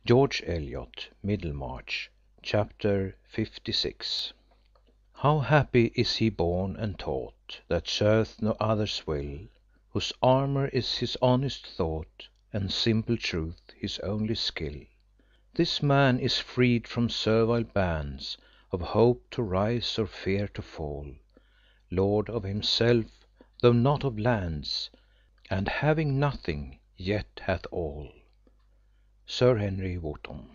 George Eliot, Middlemarch, Chapter 56. How happy is he born and taught, that serveth no other's will, whose armour is his honest thought, and simple truth his only skill. This man is freed from servile bands of hope to rise or fear to fall, lord of himself, though not of lands, and having nothing, yet hath all. Sir Henry Wotton.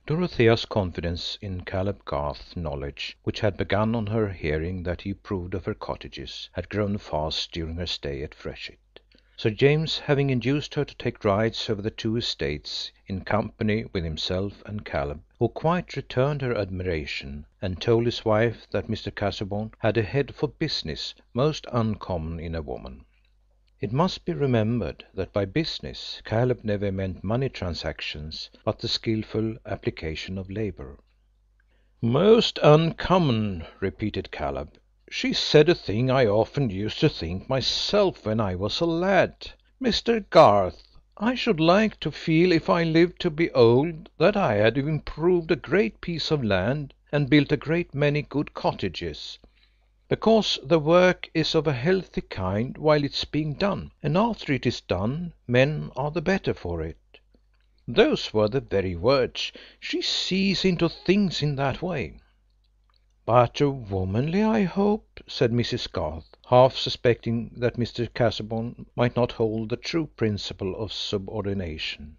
Dorothea's confidence in Caleb Garth's knowledge, which had begun on her hearing that he approved of her cottages, had grown fast during her stay at Freshett. Sir James having induced her to take rides over the two estates in company with himself and Caleb, who quite returned her admiration, and told his wife that Mr. Casaubon had a head for business most uncommon in a woman. It must be remembered that by business Caleb never meant money transactions, but the skilful application of labour. "Most uncommon," repeated Caleb. "She said a thing I often used to think myself when I was a lad. Mr. Garth, I should like to feel if I lived to be old that I had improved a great piece of land and built a great many good cottages, because the work is of a healthy kind while it's being done, and after it is done men are the better for it." Those were the very words. She sees into things in that way. "But womanly, I hope," said Mrs. Garth, half suspecting that Mr. Casaubon might not hold the true principle of subordination.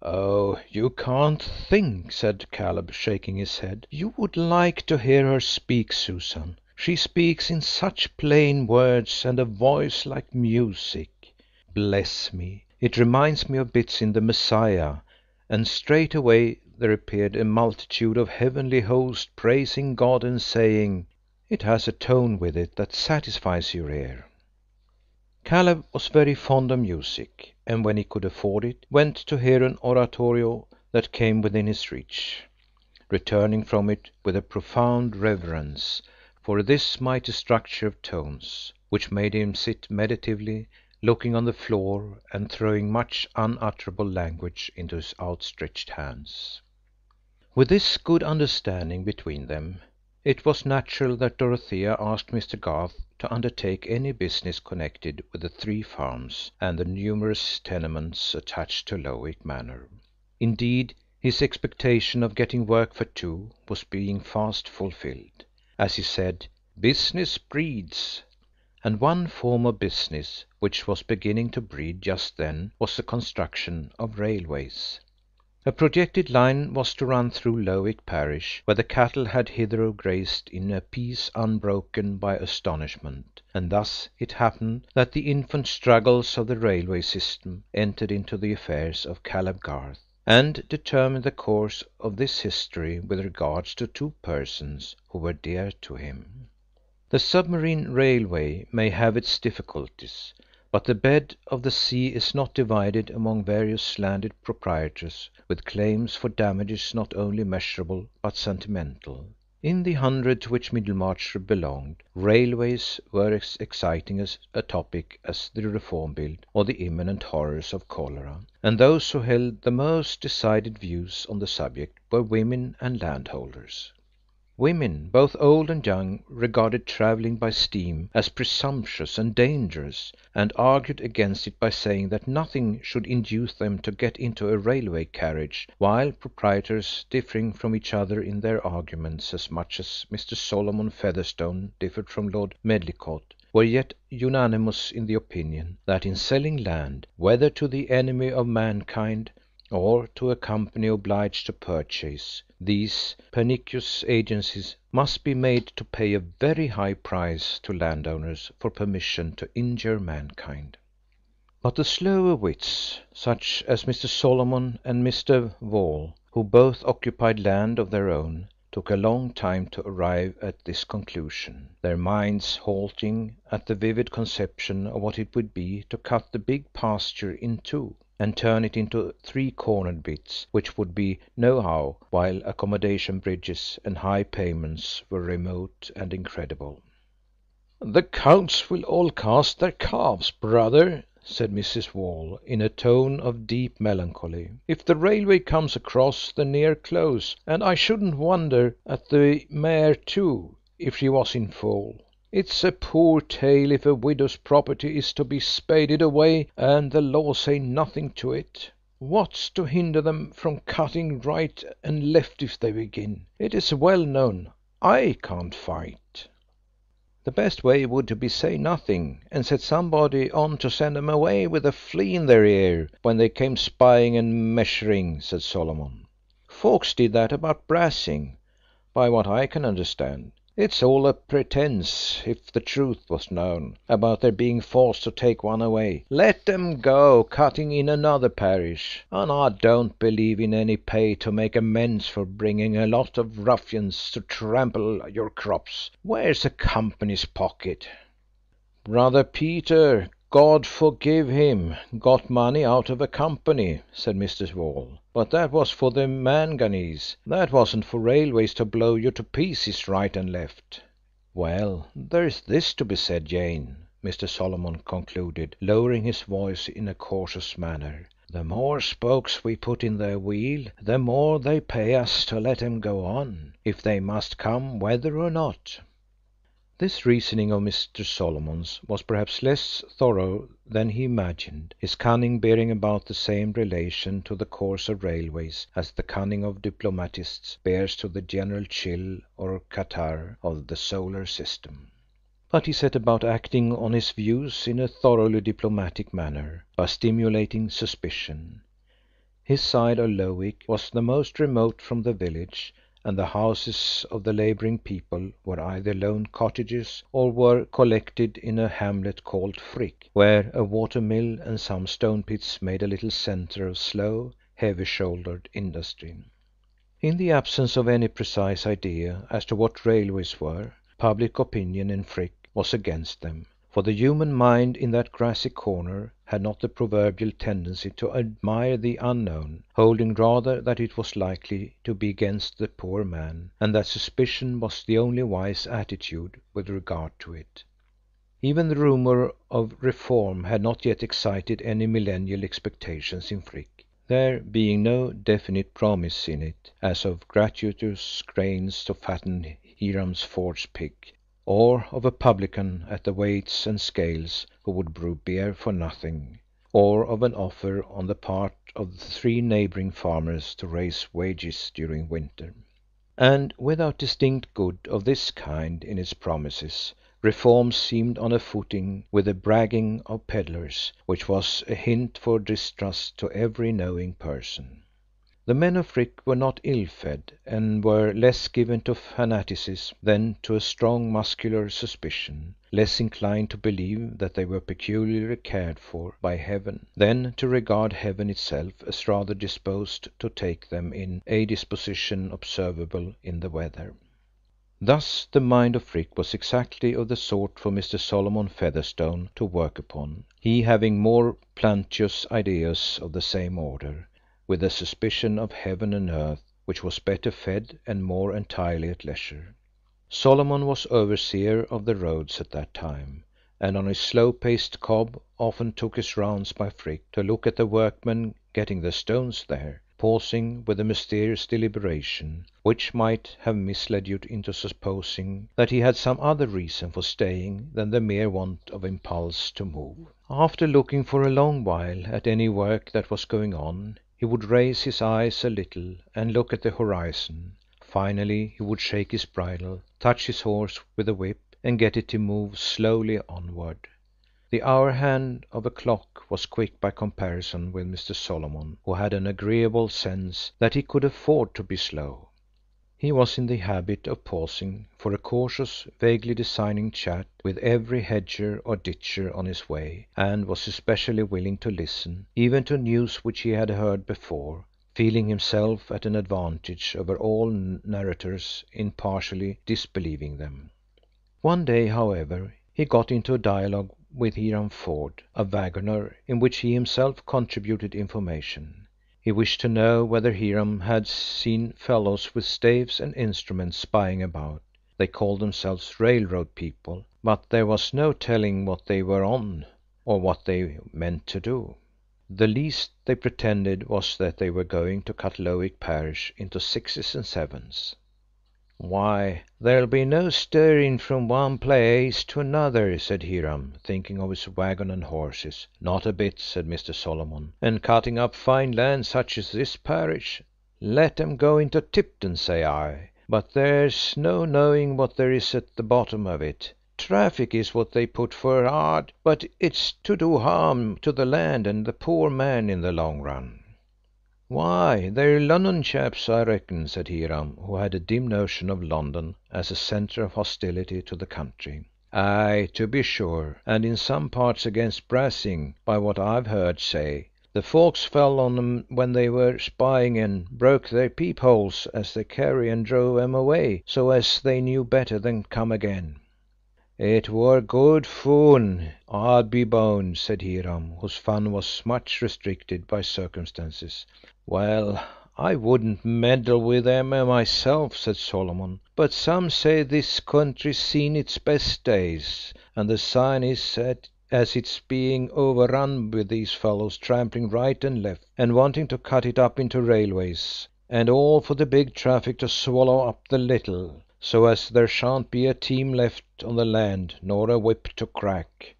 "Oh, you can't think," said Caleb, shaking his head. "You would like to hear her speak, Susan. She speaks in such plain words, and a voice like music. Bless me, it reminds me of bits in the Messiah, and straightway there appeared a multitude of heavenly hosts praising God and saying. It has a tone with it that satisfies your ear." Caleb was very fond of music, and when he could afford it, went to hear an oratorio that came within his reach, returning from it with a profound reverence for this mighty structure of tones, which made him sit meditatively, looking on the floor, and throwing much unutterable language into his outstretched hands. With this good understanding between them, it was natural that Dorothea asked Mr. Garth to undertake any business connected with the 3 farms and the numerous tenements attached to Lowick Manor. Indeed, his expectation of getting work for 2 was being fast fulfilled. As he said, business breeds, and one form of business which was beginning to breed just then was the construction of railways. A projected line was to run through Lowick parish, where the cattle had hitherto grazed in a peace unbroken by astonishment, and thus it happened that the infant struggles of the railway system entered into the affairs of Caleb Garth, and determined the course of this history with regard to 2 persons who were dear to him. The submarine railway may have its difficulties, but the bed of the sea is not divided among various landed proprietors with claims for damages not only measurable but sentimental. In the hundred to which Middlemarch belonged, railways were as exciting a topic as the Reform Bill or the imminent horrors of cholera, and those who held the most decided views on the subject were women and landholders. Women, both old and young, regarded travelling by steam as presumptuous and dangerous, and argued against it by saying that nothing should induce them to get into a railway carriage, while proprietors, differing from each other in their arguments as much as Mr. Solomon Featherstone differed from Lord Medlicott, were yet unanimous in the opinion that in selling land, whether to the enemy of mankind or to a company obliged to purchase, these pernicious agencies must be made to pay a very high price to landowners for permission to injure mankind. But the slower wits, such as Mr. Solomon and Mr. Wall, who both occupied land of their own, took a long time to arrive at this conclusion, their minds halting at the vivid conception of what it would be to cut the big pasture in 2 and turn it into 3-cornered bits, which would be nohow, while accommodation bridges and high payments were remote and incredible. "The counts will all cast their calves, brother," said Mrs. Wall, in a tone of deep melancholy, "if the railway comes across the near close, and I shouldn't wonder at the mare too, if she was in foal. It's a poor tale if a widow's property is to be spaded away and the law say nothing to it. What's to hinder them from cutting right and left if they begin? It is well known I can't fight." "The best way would be to say nothing, and set somebody on to send 'em away with a flea in their ear when they came spying and measuring," said Solomon. "Folks did that about brassing, by what I can understand. It's all a pretence, if the truth was known, about their being forced to take one away. Let 'em go cutting in another parish, and I don't believe in any pay to make amends for bringing a lot of ruffians to trample your crops. Where's a company's pocket?" "Brother Peter, God forgive him, got money out of a company," said Mr. Wall, "but that was for the manganese. That wasn't for railways to blow you to pieces right and left." "Well, there's this to be said, Jane," Mr. Solomon concluded, lowering his voice in a cautious manner. "The more spokes we put in their wheel, the more they pay us to let 'em go on, if they must come whether or not." This reasoning of Mr. Solomon's was perhaps less thorough than he imagined, his cunning bearing about the same relation to the course of railways as the cunning of diplomatists bears to the general chill or catarrh of the solar system. But he set about acting on his views in a thoroughly diplomatic manner, by stimulating suspicion. His side of Lowick was the most remote from the village, and the houses of the labouring people were either lone cottages or were collected in a hamlet called Frick, where a water mill and some stone pits made a little centre of slow, heavy-shouldered industry. In the absence of any precise idea as to what railways were, public opinion in Frick was against them, for the human mind in that grassy corner had not the proverbial tendency to admire the unknown, holding rather that it was likely to be against the poor man, and that suspicion was the only wise attitude with regard to it. Even the rumour of reform had not yet excited any millennial expectations in Frick, there being no definite promise in it, as of gratuitous grains to fatten Hiram's forged pig, or of a publican at the weights and scales who would brew beer for nothing, or of an offer on the part of the 3 neighbouring farmers to raise wages during winter. And without distinct good of this kind in its promises, reform seemed on a footing with the bragging of pedlars, which was a hint for distrust to every knowing person. The men of Frick were not ill-fed, and were less given to fanaticism than to a strong muscular suspicion, less inclined to believe that they were peculiarly cared for by Heaven, than to regard Heaven itself as rather disposed to take them in a disposition observable in the weather. Thus the mind of Frick was exactly of the sort for Mr. Solomon Featherstone to work upon, he having more plenteous ideas of the same order, with a suspicion of heaven and earth which was better fed and more entirely at leisure. Solomon was overseer of the roads at that time, and on his slow-paced cob often took his rounds by Frick to look at the workmen getting the stones there, pausing with a mysterious deliberation, which might have misled you into supposing that he had some other reason for staying than the mere want of impulse to move. After looking for a long while at any work that was going on, he would raise his eyes a little and look at the horizon. Finally he would shake his bridle, touch his horse with the whip, and get it to move slowly onward. The hour hand of a clock was quick by comparison with Mr. Solomon, who had an agreeable sense that he could afford to be slow. He was in the habit of pausing for a cautious, vaguely designing chat with every hedger or ditcher on his way, and was especially willing to listen, even to news which he had heard before, feeling himself at an advantage over all narrators in partially disbelieving them. One day, however, he got into a dialogue with Hiram Ford, a waggoner, in which he himself contributed information. He wished to know whether Hiram had seen fellows with staves and instruments spying about. They called themselves railroad people, but there was no telling what they were on. or what they meant to do. The least they pretended was that they were going to cut Lowick parish into sixes and sevens. "Why, there'll be no stirring from one place to another," said Hiram, thinking of his wagon and horses. "Not a bit," said Mr. Solomon. "And cutting up fine land such as this parish. Let 'em go into Tipton, say I. But there's no knowing what there is at the bottom of it. Traffic is what they put for'ard, but it's to do harm to the land and the poor man in the long run." "Why, they're Lunnon chaps, I reckon," said Hiram, who had a dim notion of London as a centre of hostility to the country. "Aye, to be sure, and in some parts against Brassing, by what I've heard say. The folks fell on 'em when they were spying and broke their peepholes as they carry and drove 'em away, so as they knew better than come again." "It were good fun, I'll be bound," said Hiram, whose fun was much restricted by circumstances. "Well, I wouldn't meddle with them myself," said Solomon, "but some say this country's seen its best days, and the sign is as it's being overrun with these fellows trampling right and left, and wanting to cut it up into railways, and all for the big traffic to swallow up the little, so as there shan't be a team left on the land, nor a whip to crack."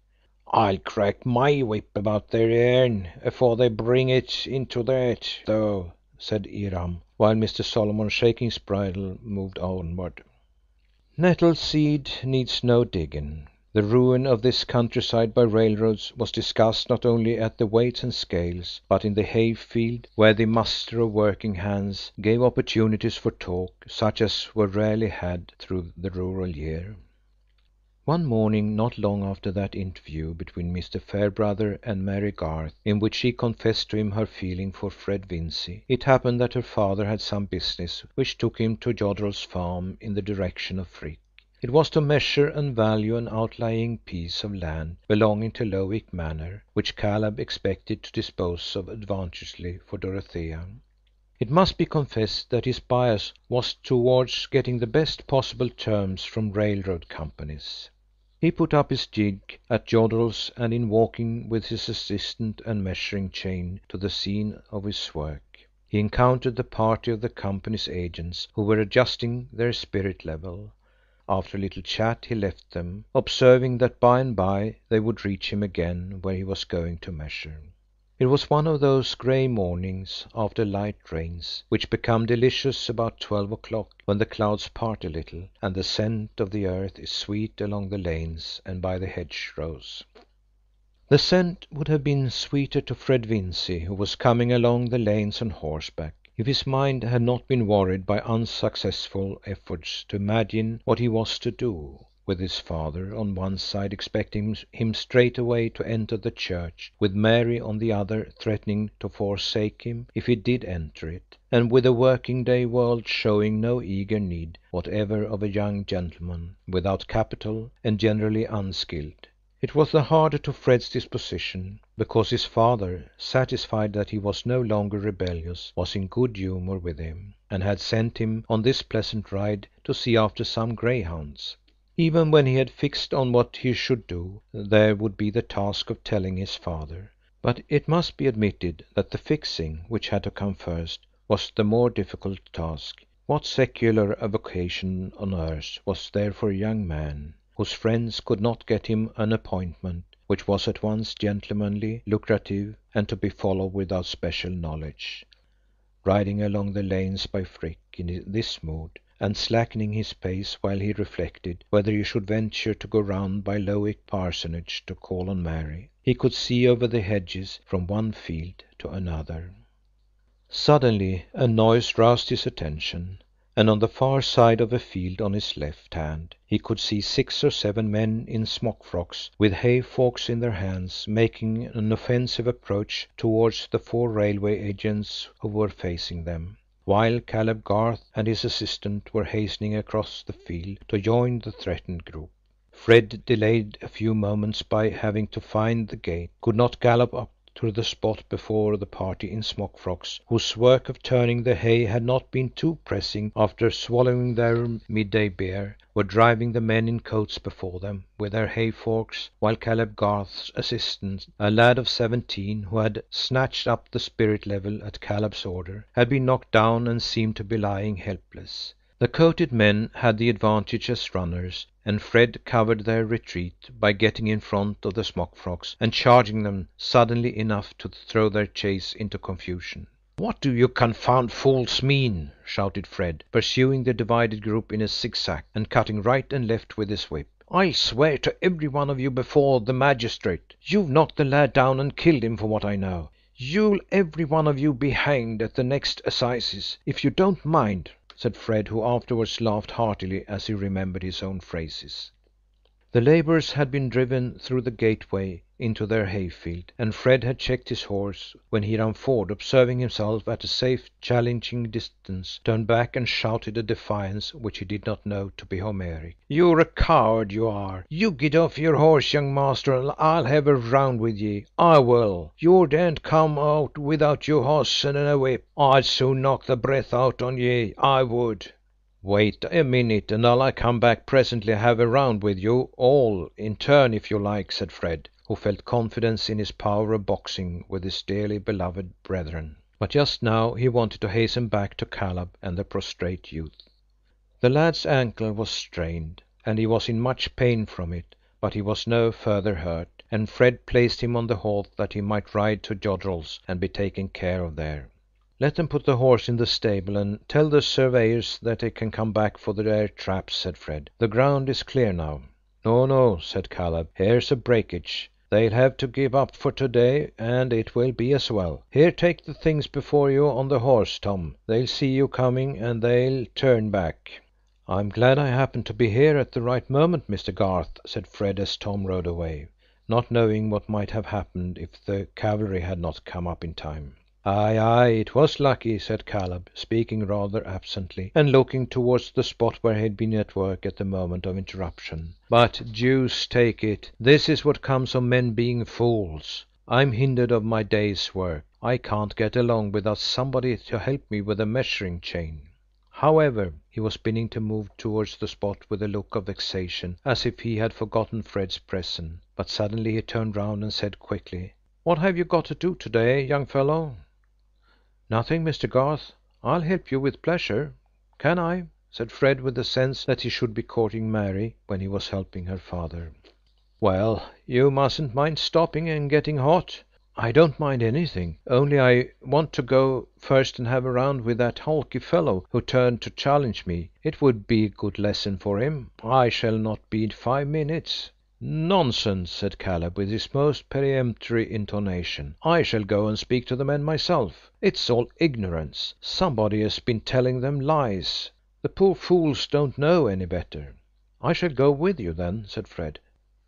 "I'll crack my whip about their earn afore they bring it into that, though," said Hiram, while Mr. Solomon, shaking his bridle, moved onward. Nettled seed needs no digging. The ruin of this countryside by railroads was discussed not only at the weights and scales, but in the hay field, where the muster of working hands gave opportunities for talk such as were rarely had through the rural year. One morning, not long after that interview between Mr. Fairbrother and Mary Garth, in which she confessed to him her feeling for Fred Vincy, it happened that her father had some business which took him to Jodrell's farm in the direction of Frith. It was to measure and value an outlying piece of land belonging to Lowick Manor, which Caleb expected to dispose of advantageously for Dorothea. It must be confessed that his bias was towards getting the best possible terms from railroad companies. He put up his gig at Jodrell's, and in walking with his assistant and measuring chain to the scene of his work, he encountered the party of the company's agents, who were adjusting their spirit level. After a little chat he left them, observing that by and by they would reach him again where he was going to measure. It was one of those grey mornings after light rains, which become delicious about 12 o'clock, when the clouds part a little, and the scent of the earth is sweet along the lanes and by the hedgerows. The scent would have been sweeter to Fred Vincy, who was coming along the lanes on horseback, if his mind had not been worried by unsuccessful efforts to imagine what he was to do, with his father on one side expecting him straightway to enter the church, with Mary on the other threatening to forsake him if he did enter it, and with the working day world showing no eager need whatever of a young gentleman without capital and generally unskilled. It was the harder to Fred's disposition, because his father, satisfied that he was no longer rebellious, was in good humour with him, and had sent him on this pleasant ride to see after some greyhounds. Even when he had fixed on what he should do, there would be the task of telling his father. But it must be admitted that the fixing, which had to come first, was the more difficult task. What secular avocation on earth was there for a young man, whose friends could not get him an appointment, which was at once gentlemanly, lucrative, and to be followed without special knowledge? Riding along the lanes by Frick in this mood, and slackening his pace while he reflected whether he should venture to go round by Lowick Parsonage to call on Mary, he could see over the hedges from one field to another. Suddenly a noise roused his attention, and on the far side of a field on his left hand he could see 6 or 7 men in smock frocks, with hay forks in their hands, making an offensive approach towards the 4 railway agents who were facing them, while Caleb Garth and his assistant were hastening across the field to join the threatened group. Fred, delayed a few moments by having to find the gate, could not gallop up to the spot before the party in smock frocks, whose work of turning the hay had not been too pressing after swallowing their midday beer, were driving the men in coats before them with their hay forks, while Caleb Garth's assistant, a lad of 17, who had snatched up the spirit level at Caleb's order, had been knocked down and seemed to be lying helpless. The coated men had the advantage as runners, and Fred covered their retreat by getting in front of the smock frocks and charging them suddenly enough to throw their chase into confusion. "What do you confound fools mean?" shouted Fred, pursuing the divided group in a zigzag, and cutting right and left with his whip. "I'll swear to every one of you before the magistrate. You've knocked the lad down and killed him for what I know. You'll every one of you be hanged at the next assizes, if you don't mind," said Fred, who afterwards laughed heartily as he remembered his own phrases. The labourers had been driven through the gateway into their hayfield, and Fred had checked his horse, when he ran forward, observing himself at a safe challenging distance, turned back and shouted a defiance which he did not know to be Homeric. "You're a coward, you are. You get off your horse, young master, and I'll have a round with ye. I will. You daren't come out without your horse and a whip. I'd soon knock the breath out on ye, I would." "Wait a minute, and I'll come back presently and have a round with you all in turn if you like," said Fred, who felt confidence in his power of boxing with his dearly beloved brethren. But just now he wanted to hasten back to Caleb and the prostrate youth. The lad's ankle was strained, and he was in much pain from it, but he was no further hurt, and Fred placed him on the horse that he might ride to Jodrell's and be taken care of there. "Let them put the horse in the stable, and tell the surveyors that they can come back for their traps," said Fred. "The ground is clear now." "No, no," said Caleb. "Here's a breakage. They'll have to give up for today, and it will be as well. Here, take the things before you on the horse, Tom. They'll see you coming, and they'll turn back." "I'm glad I happened to be here at the right moment, Mr. Garth," said Fred as Tom rode away, not knowing what might have happened if the cavalry had not come up in time. "Aye, aye, it was lucky," said Caleb, speaking rather absently, and looking towards the spot where he had been at work at the moment of interruption. "But deuce take it, this is what comes of men being fools. I'm hindered of my day's work. I can't get along without somebody to help me with a measuring chain." However, he was beginning to move towards the spot with a look of vexation, as if he had forgotten Fred's presence, but suddenly he turned round and said quickly, "What have you got to do today, young fellow?" "Nothing, Mr. Garth. I'll help you with pleasure. Can I?" said Fred, with the sense that he should be courting Mary when he was helping her father. "Well, you mustn't mind stopping and getting hot." "I don't mind anything, only I want to go first and have a round with that hulky fellow who turned to challenge me. It would be a good lesson for him. I shall not be 5 minutes." "Nonsense," said Caleb, with his most peremptory intonation. "I shall go and speak to the men myself. It's all ignorance. Somebody has been telling them lies. The poor fools don't know any better." "I shall go with you then," said Fred.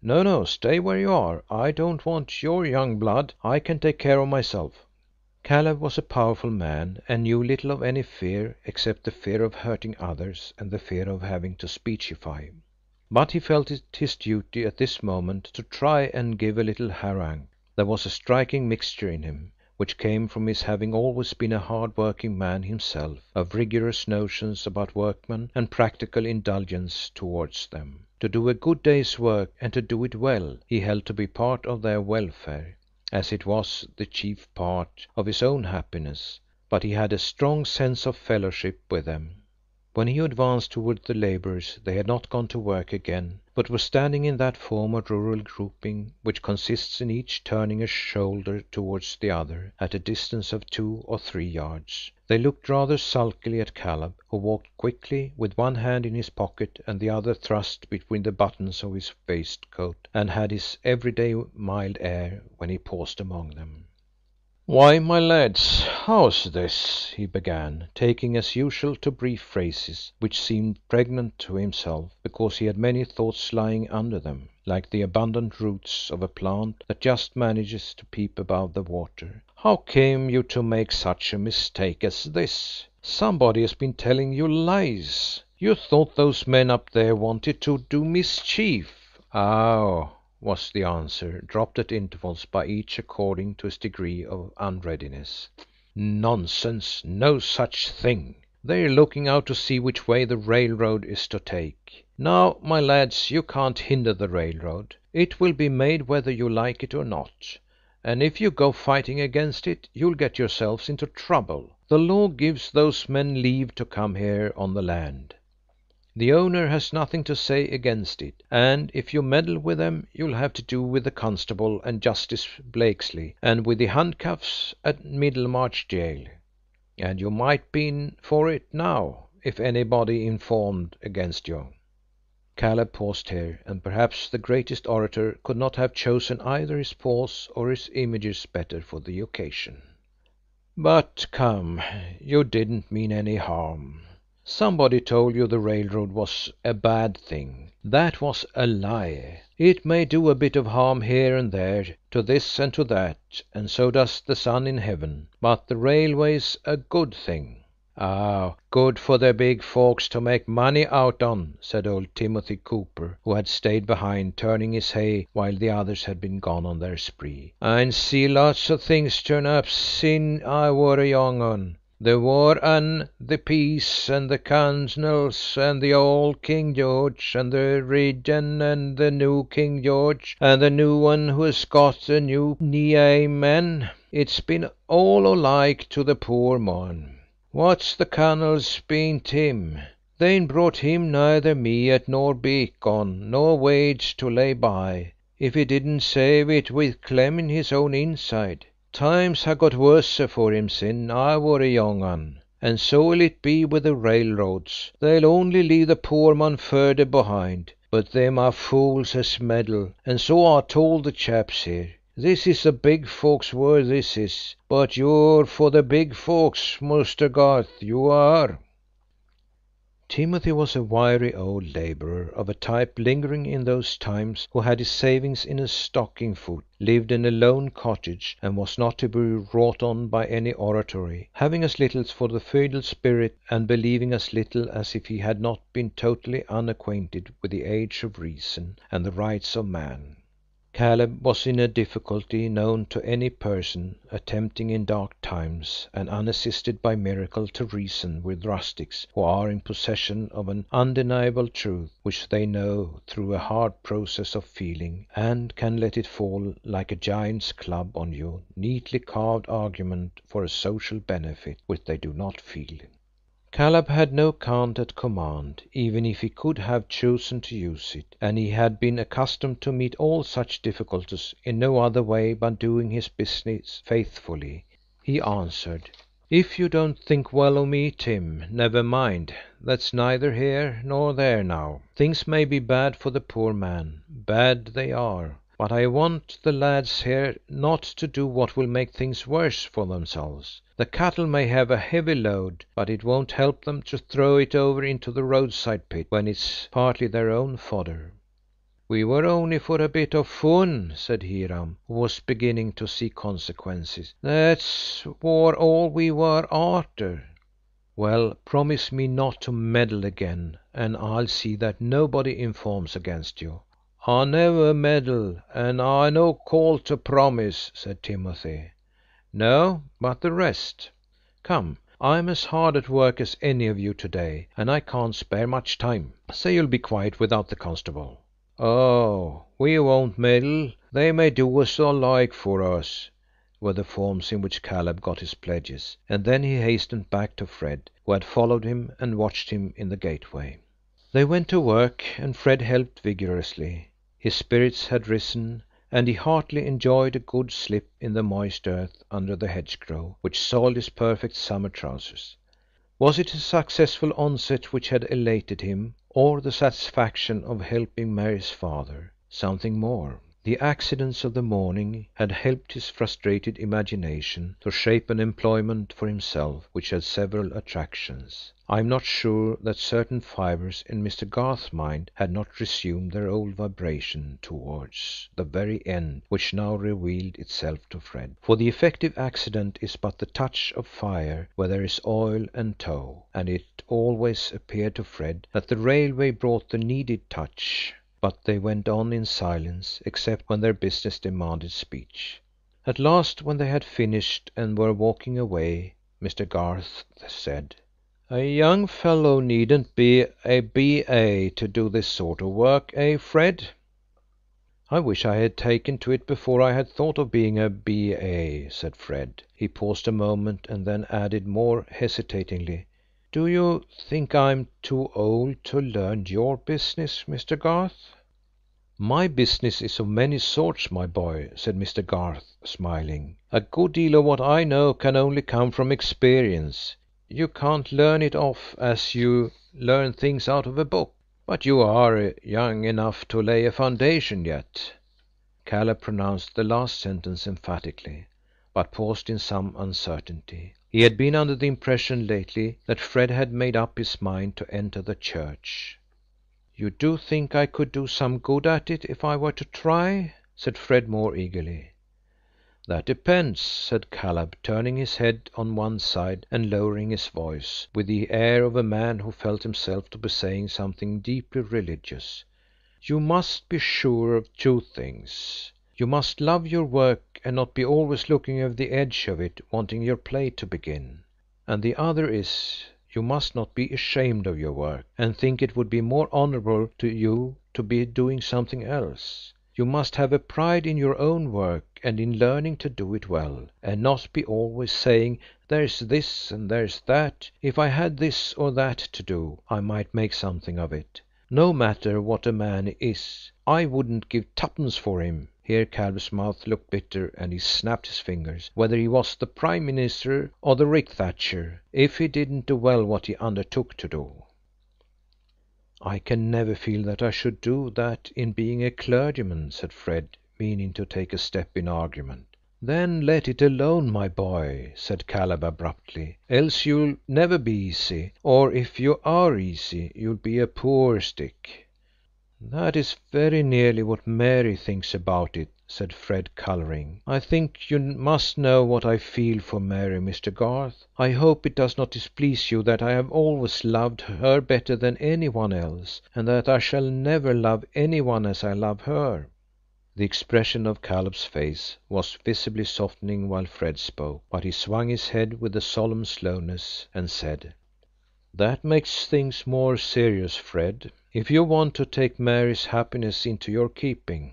"No, no, stay where you are. I don't want your young blood. I can take care of myself." Caleb was a powerful man, and knew little of any fear except the fear of hurting others and the fear of having to speechify. But he felt it his duty at this moment to try and give a little harangue. There was a striking mixture in him, which came from his having always been a hard-working man himself, of rigorous notions about workmen and practical indulgence towards them. To do a good day's work, and to do it well, he held to be part of their welfare, as it was the chief part of his own happiness, but he had a strong sense of fellowship with them. When he advanced toward the labourers, they had not gone to work again, but were standing in that form of rural grouping which consists in each turning a shoulder towards the other, at a distance of 2 or 3 yards. They looked rather sulkily at Caleb, who walked quickly, with one hand in his pocket and the other thrust between the buttons of his waistcoat, and had his everyday mild air when he paused among them. "Why, my lads, how's this?" he began, taking as usual to brief phrases, which seemed pregnant to himself, because he had many thoughts lying under them, like the abundant roots of a plant that just manages to peep above the water. "How came you to make such a mistake as this? Somebody has been telling you lies. You thought those men up there wanted to do mischief." "Oh, was the answer, dropped at intervals by each according to his degree of unreadiness. Nonsense, no such thing. They're looking out to see which way the railroad is to take. Now, my lads, you can't hinder the railroad. It will be made whether you like it or not, and if you go fighting against it, you'll get yourselves into trouble. The law gives those men leave to come here on the land. The owner has nothing to say against it, and if you meddle with them, you'll have to do with the constable and Justice Blakesley, and with the handcuffs at Middlemarch jail. And you might be in for it now, if anybody informed against you." Caleb paused here, and perhaps the greatest orator could not have chosen either his pause or his images better for the occasion. "But come, you didn't mean any harm. Somebody told you the railroad was a bad thing. That was a lie. It may do a bit of harm here and there, to this and to that, and so does the sun in heaven, but the railway's a good thing." "Ah, good for the big folks to make money out on," said old Timothy Cooper, who had stayed behind turning his hay while the others had been gone on their spree. "I''n see lots of things turn up sin' I were a young un. The war and the peace and the canals and the old King George and the Regent and the new King George and the new one who has got a new name. It's been all alike to the poor mon. What's the canals been to him? They'n brought him neither meat nor bacon nor wage to lay by, if he didn't save it with clemmin' his own inside. Times ha' got worse for him sin' I were a young un, and so will it be with the railroads. They'll only leave the poor man further behind. But them are fools as meddle, and so I told the chaps here. This is the big folks' word, this is. But you're for the big folks, Muster Garth, you are." Timothy was a wiry old labourer of a type lingering in those times, who had his savings in a stocking foot, lived in a lone cottage, and was not to be wrought on by any oratory, having as little for the feudal spirit, and believing as little as if he had not been totally unacquainted with the age of reason and the rights of man. Caleb was in a difficulty known to any person attempting in dark times and unassisted by miracle to reason with rustics who are in possession of an undeniable truth which they know through a hard process of feeling, and can let it fall like a giant's club on you, neatly carved argument for a social benefit which they do not feel. Caleb had no cant at command, even if he could have chosen to use it, and he had been accustomed to meet all such difficulties in no other way but doing his business faithfully. He answered, "If you don't think well of me, Tim, never mind. That's neither here nor there now. Things may be bad for the poor man, bad they are, but I want the lads here not to do what will make things worse for themselves. The cattle may have a heavy load, but it won't help them to throw it over into the roadside pit when it's partly their own fodder." "We were only for a bit of fun," said Hiram, who was beginning to see consequences. "That's war all we were arter." "Well, promise me not to meddle again, and I'll see that nobody informs against you." "I never meddle, and I no call to promise," said Timothy. "No, but the rest. Come, I'm as hard at work as any of you today, and I can't spare much time. Say you'll be quiet without the constable." "Oh, we won't meddle. They may do as they like for us," were the forms in which Caleb got his pledges, and then he hastened back to Fred, who had followed him and watched him in the gateway. They went to work, and Fred helped vigorously. His spirits had risen, and he heartily enjoyed a good slip in the moist earth under the hedgerow, which soiled his perfect summer trousers. Was it a successful onset which had elated him, or the satisfaction of helping Mary's father? Something more. The accidents of the morning had helped his frustrated imagination to shape an employment for himself which had several attractions. I am not sure that certain fibres in Mr. Garth's mind had not resumed their old vibration towards the very end which now revealed itself to Fred. For the effective accident is but the touch of fire where there is oil and tow, and it always appeared to Fred that the railway brought the needed touch. but they went on in silence, except when their business demanded speech. At last, when they had finished and were walking away, Mr. Garth said, "A young fellow needn't be a B.A. to do this sort of work, eh, Fred?" "I wish I had taken to it before I had thought of being a B.A.," said Fred. He paused a moment and then added more hesitatingly, "Do you think I'm too old to learn your business, Mr. Garth?" "My business is of many sorts, my boy," said Mr. Garth, smiling. "A good deal of what I know can only come from experience. You can't learn it off as you learn things out of a book. But you are young enough to lay a foundation yet." Caleb pronounced the last sentence emphatically, but paused in some uncertainty. He had been under the impression lately that Fred had made up his mind to enter the church. "You do think I could do some good at it if I were to try?" said Fred more eagerly. "That depends," said Caleb, turning his head on one side and lowering his voice, with the air of a man who felt himself to be saying something deeply religious. "You must be sure of two things. You must love your work and not be always looking over the edge of it, wanting your play to begin. And the other is, you must not be ashamed of your work, and think it would be more honourable to you to be doing something else. You must have a pride in your own work and in learning to do it well, and not be always saying, 'There's this and there's that. If I had this or that to do, I might make something of it.' No matter what a man is, I wouldn't give twopence for him," here Caleb's mouth looked bitter and he snapped his fingers, "whether he was the Prime Minister or the Rick Thatcher, if he didn't do well what he undertook to do." "I can never feel that I should do that in being a clergyman," said Fred, meaning to take a step in argument. "Then let it alone, my boy," said Caleb abruptly, "else you'll never be easy, or if you are easy, you'll be a poor stick." "That is very nearly what Mary thinks about it," said Fred, colouring. "I think you must know what I feel for Mary, Mr. Garth. I hope it does not displease you that I have always loved her better than any one else, and that I shall never love any one as I love her." The expression of Caleb's face was visibly softening while Fred spoke, but he swung his head with a solemn slowness and said, "That makes things more serious, Fred, if you want to take Mary's happiness into your keeping."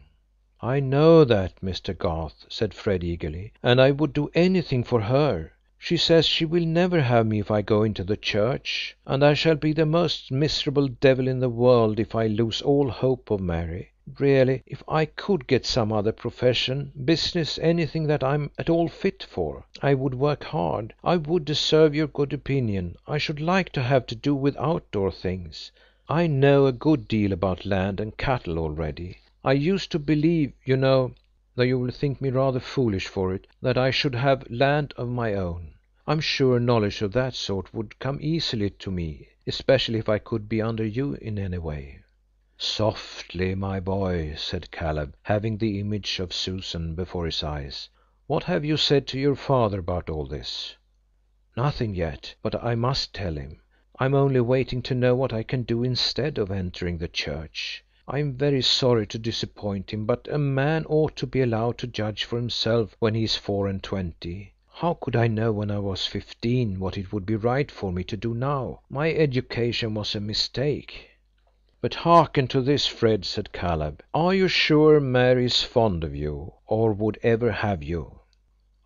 "I know that, Mr. Garth," said Fred eagerly, "and I would do anything for her. She says she will never have me if I go into the church, and I shall be the most miserable devil in the world if I lose all hope of Mary. Really, if I could get some other profession, business, anything that I'm at all fit for, I would work hard. I would deserve your good opinion. I should like to have to do with outdoor things. I know a good deal about land and cattle already. I used to believe, you know, though you will think me rather foolish for it, that I should have land of my own. I'm sure knowledge of that sort would come easily to me, especially if I could be under you in any way." "Softly, my boy," said Caleb, having the image of Susan before his eyes. "What have you said to your father about all this?" "Nothing yet, but I must tell him. I'm only waiting to know what I can do instead of entering the church. I'm very sorry to disappoint him, but a man ought to be allowed to judge for himself when he is 24. How could I know when I was 15 what it would be right for me to do now? My education was a mistake." "But hearken to this, Fred," said Caleb. "Are you sure Mary is fond of you, or would ever have you?"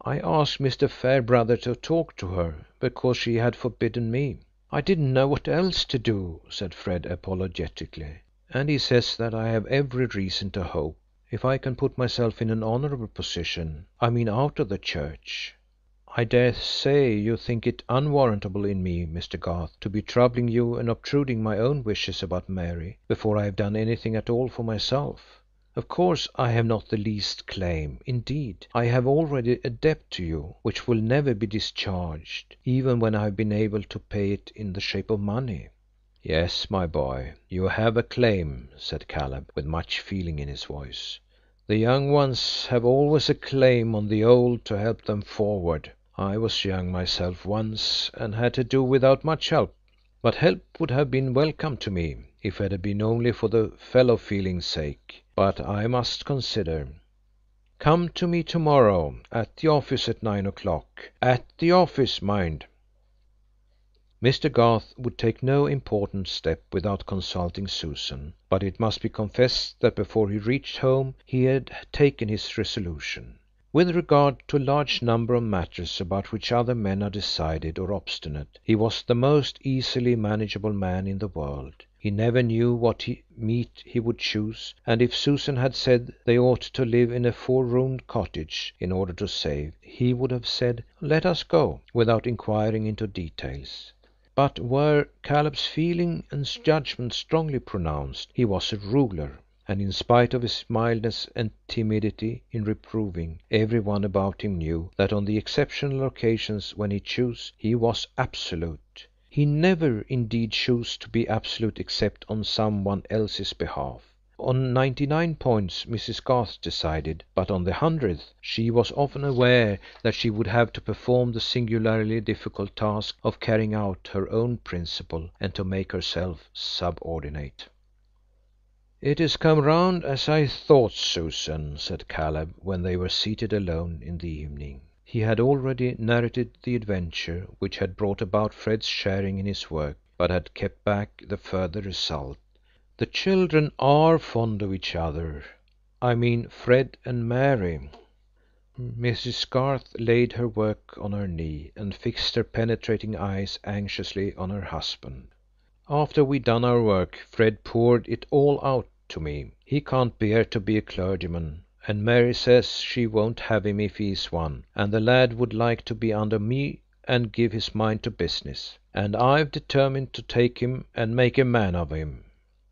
"I asked Mr. Fairbrother to talk to her, because she had forbidden me. I didn't know what else to do," said Fred apologetically. "And he says that I have every reason to hope, if I can put myself in an honourable position, I mean out of the church. I dare say you think it unwarrantable in me, Mr. Garth, to be troubling you and obtruding my own wishes about Mary before I have done anything at all for myself. Of course I have not the least claim. Indeed, I have already a debt to you, which will never be discharged, even when I have been able to pay it in the shape of money." "Yes, my boy, you have a claim," said Caleb, with much feeling in his voice. "The young ones have always a claim on the old to help them forward. I was young myself once, and had to do without much help. But help would have been welcome to me, if it had been only for the fellow feeling's sake. But I must consider. Come to me tomorrow at the office at 9 o'clock. At the office, mind." Mr. Garth would take no important step without consulting Susan, but it must be confessed that before he reached home he had taken his resolution. With regard to a large number of matters about which other men are decided or obstinate, he was the most easily manageable man in the world. He never knew what meat he would choose, and if Susan had said they ought to live in a 4-roomed cottage in order to save, he would have said, "Let us go," without inquiring into details. But were Caleb's feeling and judgment strongly pronounced, he was a ruler, and in spite of his mildness and timidity in reproving, every one about him knew that on the exceptional occasions when he chose, he was absolute. He never indeed chose to be absolute except on some one else's behalf. On 99 points Mrs. Garth decided, but on the 100th she was often aware that she would have to perform the singularly difficult task of carrying out her own principle and to make herself subordinate. "It has come round as I thought, Susan," said Caleb, when they were seated alone in the evening. He had already narrated the adventure which had brought about Fred's sharing in his work, but had kept back the further result. "The children are fond of each other. I mean Fred and Mary." Mrs. Garth laid her work on her knee and fixed her penetrating eyes anxiously on her husband. "After we'd done our work, Fred poured it all out to me. He can't bear to be a clergyman, and Mary says she won't have him if he is one, and the lad would like to be under me and give his mind to business, and I've determined to take him and make a man of him."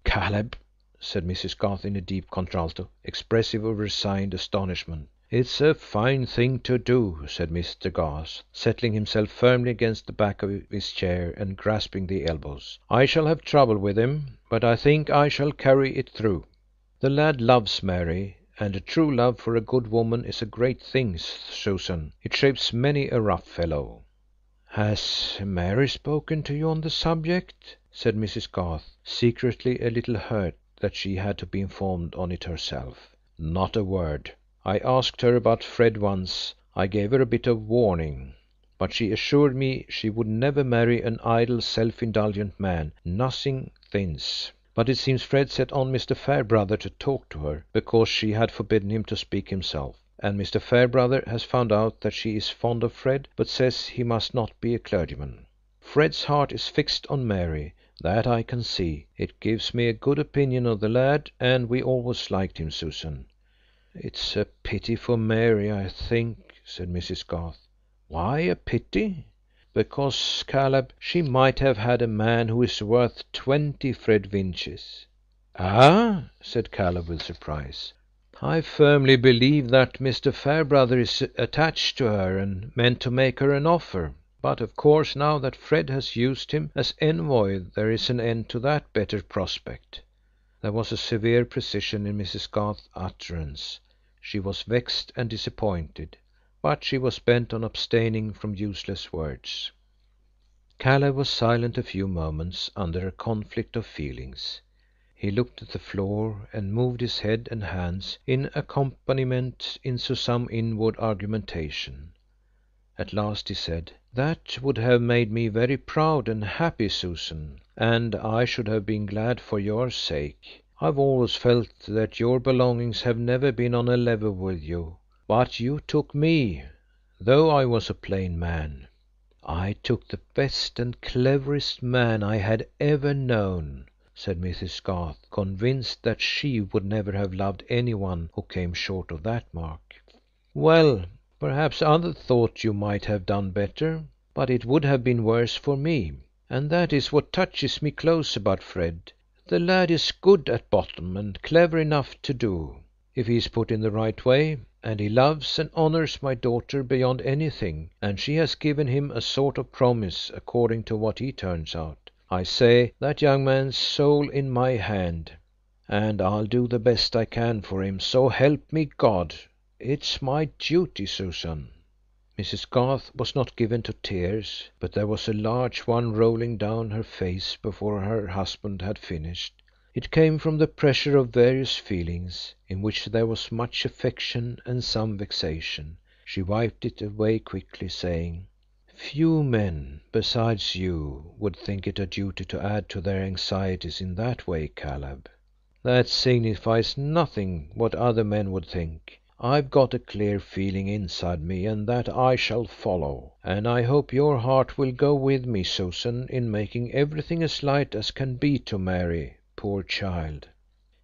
"Caleb," said Mrs. Garth in a deep contralto, expressive of resigned astonishment. "It's a fine thing to do," said Mr. Garth, settling himself firmly against the back of his chair and grasping the elbows. "I shall have trouble with him, but I think I shall carry it through. The lad loves Mary, and a true love for a good woman is a great thing, Susan. It shapes many a rough fellow." "Has Mary spoken to you on the subject?" said Mrs. Garth, secretly a little hurt that she had to be informed on it herself. "Not a word. I asked her about Fred once. I gave her a bit of warning, but she assured me she would never marry an idle, self-indulgent man. Nothing thins. But it seems Fred set on Mr. Fairbrother to talk to her, because she had forbidden him to speak himself. And Mr. Fairbrother has found out that she is fond of Fred, but says he must not be a clergyman. Fred's heart is fixed on Mary, that I can see. It gives me a good opinion of the lad, and we always liked him, Susan." "It's a pity for Mary, I think," said Mrs. Garth. "Why a pity?" "Because, Caleb, she might have had a man who is worth 20 Fred Vincies." "Ah?" said Caleb with surprise. "I firmly believe that Mr. Fairbrother is attached to her and meant to make her an offer. But of course now that Fred has used him as envoy there is an end to that better prospect." There was a severe precision in Mrs. Garth's utterance. She was vexed and disappointed, but she was bent on abstaining from useless words. Caleb was silent a few moments under a conflict of feelings. He looked at the floor and moved his head and hands in accompaniment into some inward argumentation. At last he said, "That would have made me very proud and happy, Susan, and I should have been glad for your sake. I've always felt that your belongings have never been on a level with you. But you took me, though I was a plain man." "I took the best and cleverest man I had ever known," said Mrs. Garth, convinced that she would never have loved any one who came short of that mark. "Well, perhaps others thought you might have done better, but it would have been worse for me. And that is what touches me close about Fred. The lad is good at bottom and clever enough to do, if he is put in the right way, and he loves and honours my daughter beyond anything, and she has given him a sort of promise according to what he turns out. I say, that young man's soul in my hand, and I'll do the best I can for him, so help me God. It's my duty, Susan." Mrs. Garth was not given to tears, but there was a large one rolling down her face before her husband had finished. It came from the pressure of various feelings, in which there was much affection and some vexation. She wiped it away quickly, saying, "Few men, besides you, would think it a duty to add to their anxieties in that way, Caleb." "That signifies nothing what other men would think. I've got a clear feeling inside me, and that I shall follow. And I hope your heart will go with me, Susan, in making everything as light as can be to Mary, poor child."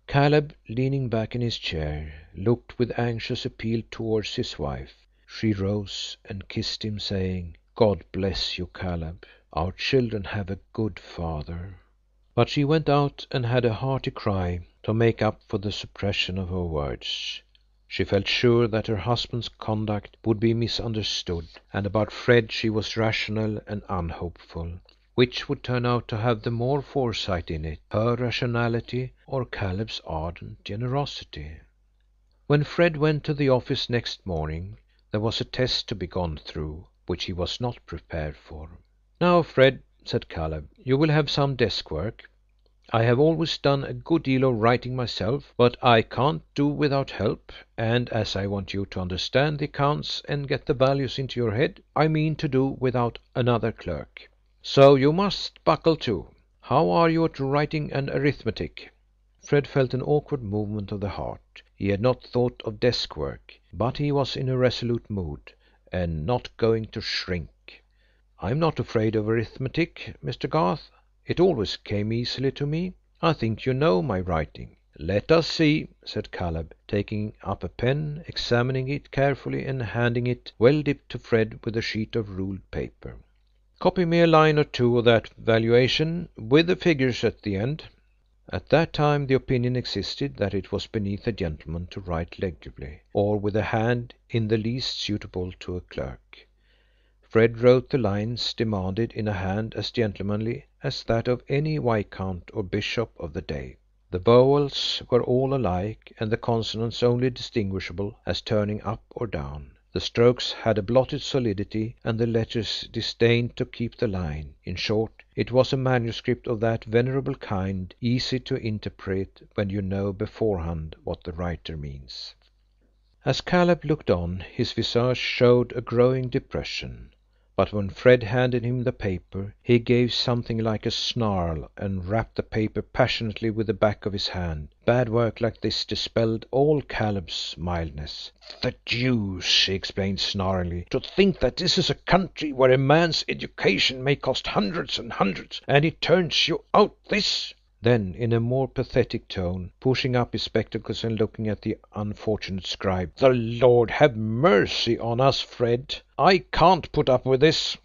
Caleb, leaning back in his chair, looked with anxious appeal towards his wife. She rose and kissed him, saying, "God bless you, Caleb. Our children have a good father." But she went out and had a hearty cry to make up for the suppression of her words. She felt sure that her husband's conduct would be misunderstood, and about Fred she was rational and unhopeful. Which would turn out to have the more foresight in it, her rationality or Caleb's ardent generosity? When Fred went to the office next morning, there was a test to be gone through, which he was not prepared for. "Now, Fred," said Caleb, "you will have some desk work. I have always done a good deal of writing myself, but I can't do without help, and as I want you to understand the accounts and get the values into your head, I mean to do without another clerk. So you must buckle to. How are you at writing and arithmetic?" Fred felt an awkward movement of the heart. He had not thought of desk work, but he was in a resolute mood, and not going to shrink. "I'm not afraid of arithmetic, Mr. Garth. It always came easily to me. I think you know my writing." "Let us see," said Caleb, taking up a pen, examining it carefully, and handing it, well dipped, to Fred with a sheet of ruled paper. "Copy me a line or two of that valuation, with the figures at the end." At that time the opinion existed that it was beneath a gentleman to write legibly, or with a hand in the least suitable to a clerk. Fred wrote the lines demanded in a hand as gentlemanly as that of any viscount or bishop of the day. The vowels were all alike, and the consonants only distinguishable as turning up or down. The strokes had a blotted solidity, and the letters disdained to keep the line. In short, it was a manuscript of that venerable kind, easy to interpret when you know beforehand what the writer means. As Caleb looked on, his visage showed a growing depression. But when Fred handed him the paper, he gave something like a snarl and rapped the paper passionately with the back of his hand. Bad work like this dispelled all Caleb's mildness. "The deuce!" he exclaimed snarlingly. "To think that this is a country where a man's education may cost hundreds and hundreds, and it turns you out this!" Then, in a more pathetic tone, pushing up his spectacles and looking at the unfortunate scribe, "The Lord have mercy on us, Fred! I can't put up with this."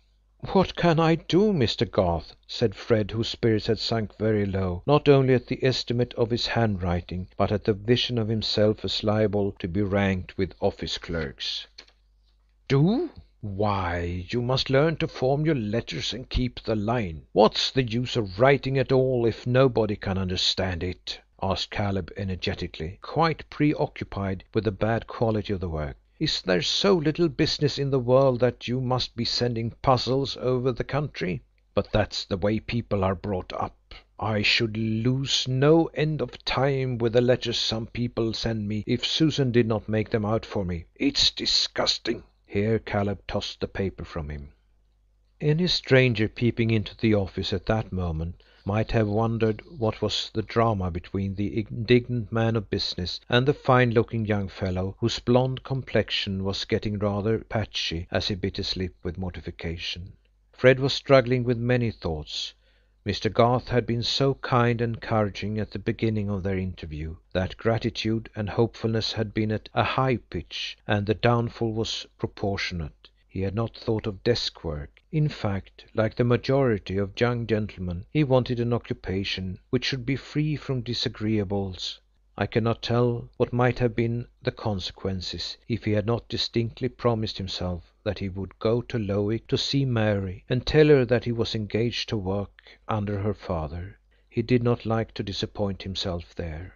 "What can I do, Mr. Garth?" said Fred, whose spirits had sunk very low, not only at the estimate of his handwriting, but at the vision of himself as liable to be ranked with office clerks. "Do? Why, you must learn to form your letters and keep the line. What's the use of writing at all if nobody can understand it?" asked Caleb energetically, quite preoccupied with the bad quality of the work. "Is there so little business in the world that you must be sending puzzles over the country? But that's the way people are brought up. I should lose no end of time with the letters some people send me if Susan did not make them out for me. It's disgusting." Here Caleb tossed the paper from him. Any stranger peeping into the office at that moment might have wondered what was the drama between the indignant man of business and the fine-looking young fellow whose blonde complexion was getting rather patchy as he bit his lip with mortification. Fred was struggling with many thoughts. Mr. Garth had been so kind and encouraging at the beginning of their interview, that gratitude and hopefulness had been at a high pitch, and the downfall was proportionate. He had not thought of desk work. In fact, like the majority of young gentlemen, he wanted an occupation which should be free from disagreeables. I cannot tell what might have been the consequences if he had not distinctly promised himself that he would go to Lowick to see Mary and tell her that he was engaged to work under her father. He did not like to disappoint himself there.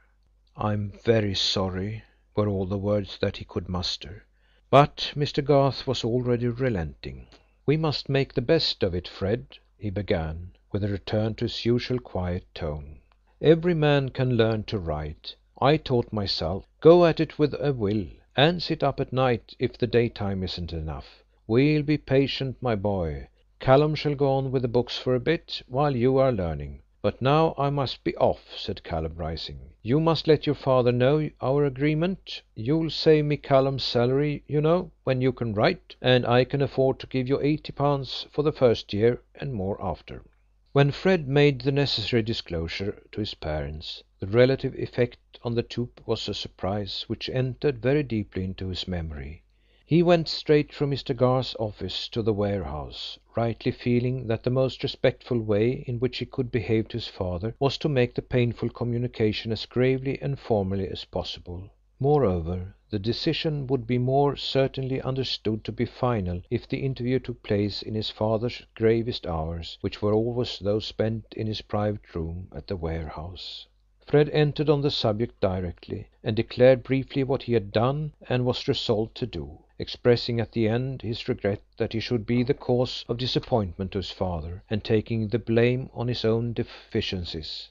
"I'm very sorry," were all the words that he could muster. But Mr. Garth was already relenting. "We must make the best of it, Fred," he began, with a return to his usual quiet tone. Every man can learn to write. I taught myself. Go at it with a will, and sit up at night if the daytime isn't enough. We'll be patient, my boy. Callum shall go on with the books for a bit, while you are learning. But now I must be off," said Callum, rising. "You must let your father know our agreement. You'll save me Callum's salary, you know, when you can write, and I can afford to give you £80 for the first year, and more after." When Fred made the necessary disclosure to his parents, the relative effect on the two was a surprise which entered very deeply into his memory. He went straight from Mr. Garth's office to the warehouse, rightly feeling that the most respectful way in which he could behave to his father was to make the painful communication as gravely and formally as possible. Moreover, the decision would be more certainly understood to be final if the interview took place in his father's gravest hours, which were always those spent in his private room at the warehouse. Fred entered on the subject directly, and declared briefly what he had done and was resolved to do, expressing at the end his regret that he should be the cause of disappointment to his father, and taking the blame on his own deficiencies.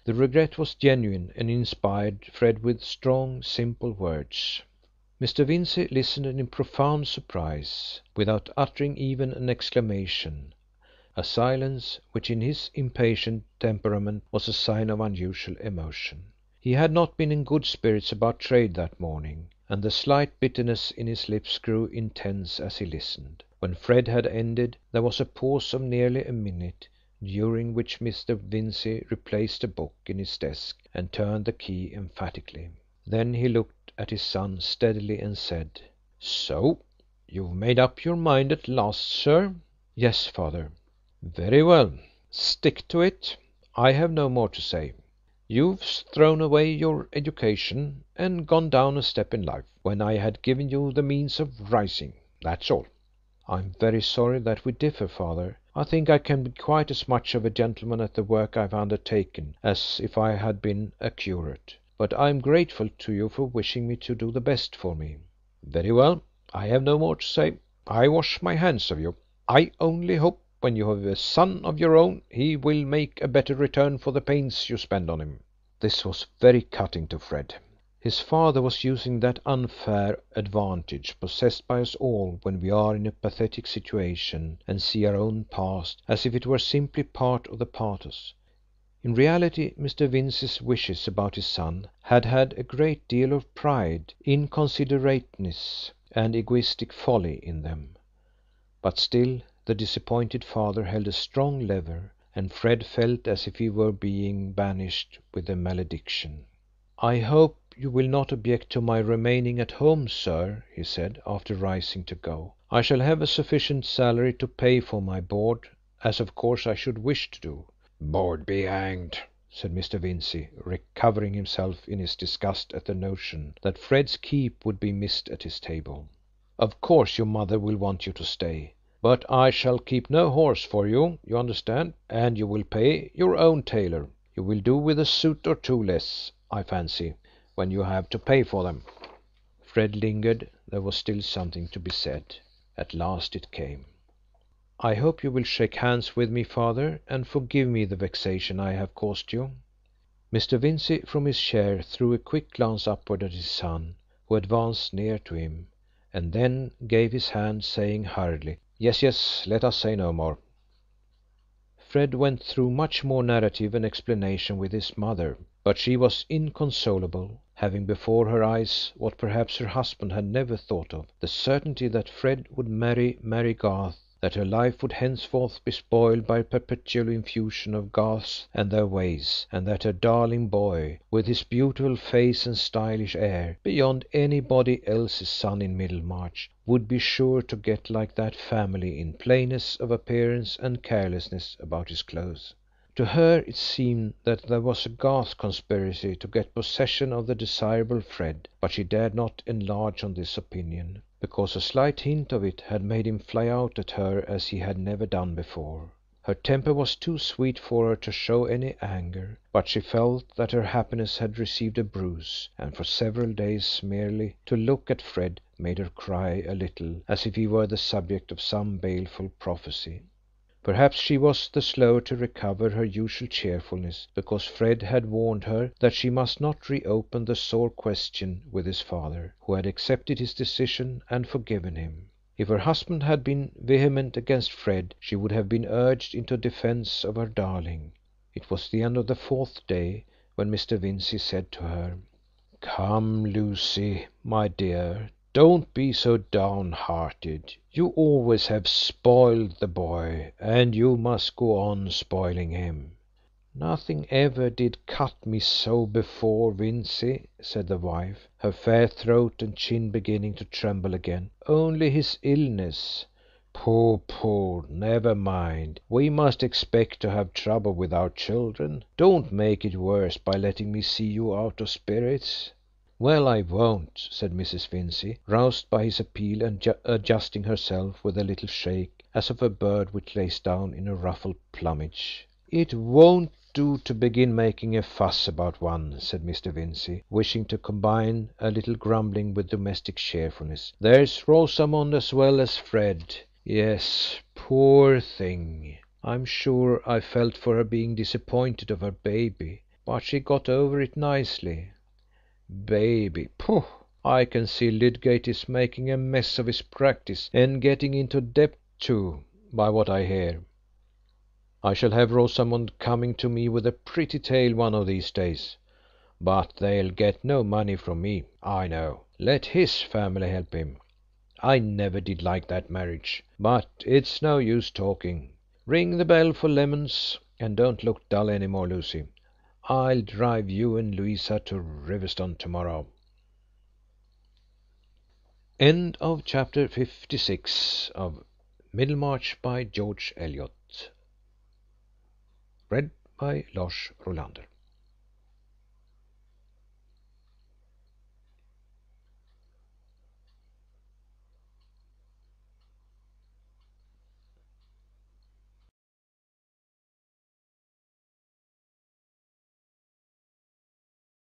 The regret was genuine, and inspired Fred with strong, simple words. Mr. Vincy listened in profound surprise, without uttering even an exclamation, a silence which in his impatient temperament was a sign of unusual emotion. He had not been in good spirits about trade that morning, and the slight bitterness in his lips grew intense as he listened. When Fred had ended, there was a pause of nearly a minute, during which Mr. Vincy replaced a book in his desk and turned the key emphatically. Then he looked at his son steadily and said, "So you've made up your mind at last, sir?" "Yes, father." "Very well. Stick to it. I have no more to say. You've thrown away your education, and gone down a step in life, when I had given you the means of rising. That's all." "I'm very sorry that we differ, father. I think I can be quite as much of a gentleman at the work I've undertaken as if I had been a curate. But I am grateful to you for wishing me to do the best for me." "Very well. I have no more to say. I wash my hands of you. I only hope, when you have a son of your own, he will make a better return for the pains you spend on him." This was very cutting to Fred. His father was using that unfair advantage possessed by us all when we are in a pathetic situation and see our own past as if it were simply part of the pathos. In reality, Mr. Vincey's wishes about his son had had a great deal of pride, inconsiderateness, and egoistic folly in them. But still the disappointed father held a strong lever, and Fred felt as if he were being banished with a malediction. "I hope you will not object to my remaining at home, sir," he said, after rising to go. "I shall have a sufficient salary to pay for my board, as of course I should wish to do." "Board be hanged!" said Mr. Vincy, recovering himself in his disgust at the notion that Fred's keep would be missed at his table. "Of course your mother will want you to stay, but I shall keep no horse for you, you understand, and you will pay your own tailor. You will do with a suit or two less, I fancy, when you have to pay for them." Fred lingered. There was still something to be said. At last it came. "I hope you will shake hands with me, father, and forgive me the vexation I have caused you." Mr. Vincy from his chair threw a quick glance upward at his son, who advanced near to him, and then gave his hand, saying hurriedly, "Yes, yes, let us say no more." Fred went through much more narrative and explanation with his mother, but she was inconsolable, having before her eyes what perhaps her husband had never thought of, the certainty that Fred would marry Mary Garth, that her life would henceforth be spoiled by a perpetual infusion of Garths and their ways, and that her darling boy, with his beautiful face and stylish air, beyond anybody else's son in Middlemarch, would be sure to get like that family in plainness of appearance and carelessness about his clothes. To her it seemed that there was a Garth conspiracy to get possession of the desirable Fred, but she dared not enlarge on this opinion, because a slight hint of it had made him fly out at her as he had never done before. Her temper was too sweet for her to show any anger, but she felt that her happiness had received a bruise, and for several days merely to look at Fred made her cry a little, as if he were the subject of some baleful prophecy. Perhaps she was the slower to recover her usual cheerfulness because Fred had warned her that she must not reopen the sore question with his father, who had accepted his decision and forgiven him. If her husband had been vehement against Fred, she would have been urged into defence of her darling. It was the end of the fourth day when Mr. Vincey said to her: "Come, Lucy, my dear, don't be so downhearted. You always have spoiled the boy, and you must go on spoiling him." "Nothing ever did cut me so before, Vincey," said the wife, her fair throat and chin beginning to tremble again. "Only his illness." "Pooh, pooh, never mind. We must expect to have trouble with our children. Don't make it worse by letting me see you out of spirits." "Well, I won't," said Mrs. Vincey, roused by his appeal and adjusting herself with a little shake as of a bird which lays down in a ruffled plumage. "It won't do to begin making a fuss about one," said Mr. Vincey, wishing to combine a little grumbling with domestic cheerfulness. "There's Rosamond as well as Fred. Yes, poor thing. I'm sure I felt for her being disappointed of her baby, but she got over it nicely." "Baby, pooh! I can see Lydgate is making a mess of his practice, and getting into debt too, by what I hear. I shall have Rosamond coming to me with a pretty tale one of these days. But they'll get no money from me, I know. Let his family help him. I never did like that marriage. But it's no use talking. Ring the bell for lemons, and don't look dull any more, Lucy. I'll drive you and Louisa to Riverston tomorrow." End of chapter 56 of Middlemarch by George Eliot. Read by Lars Rolander.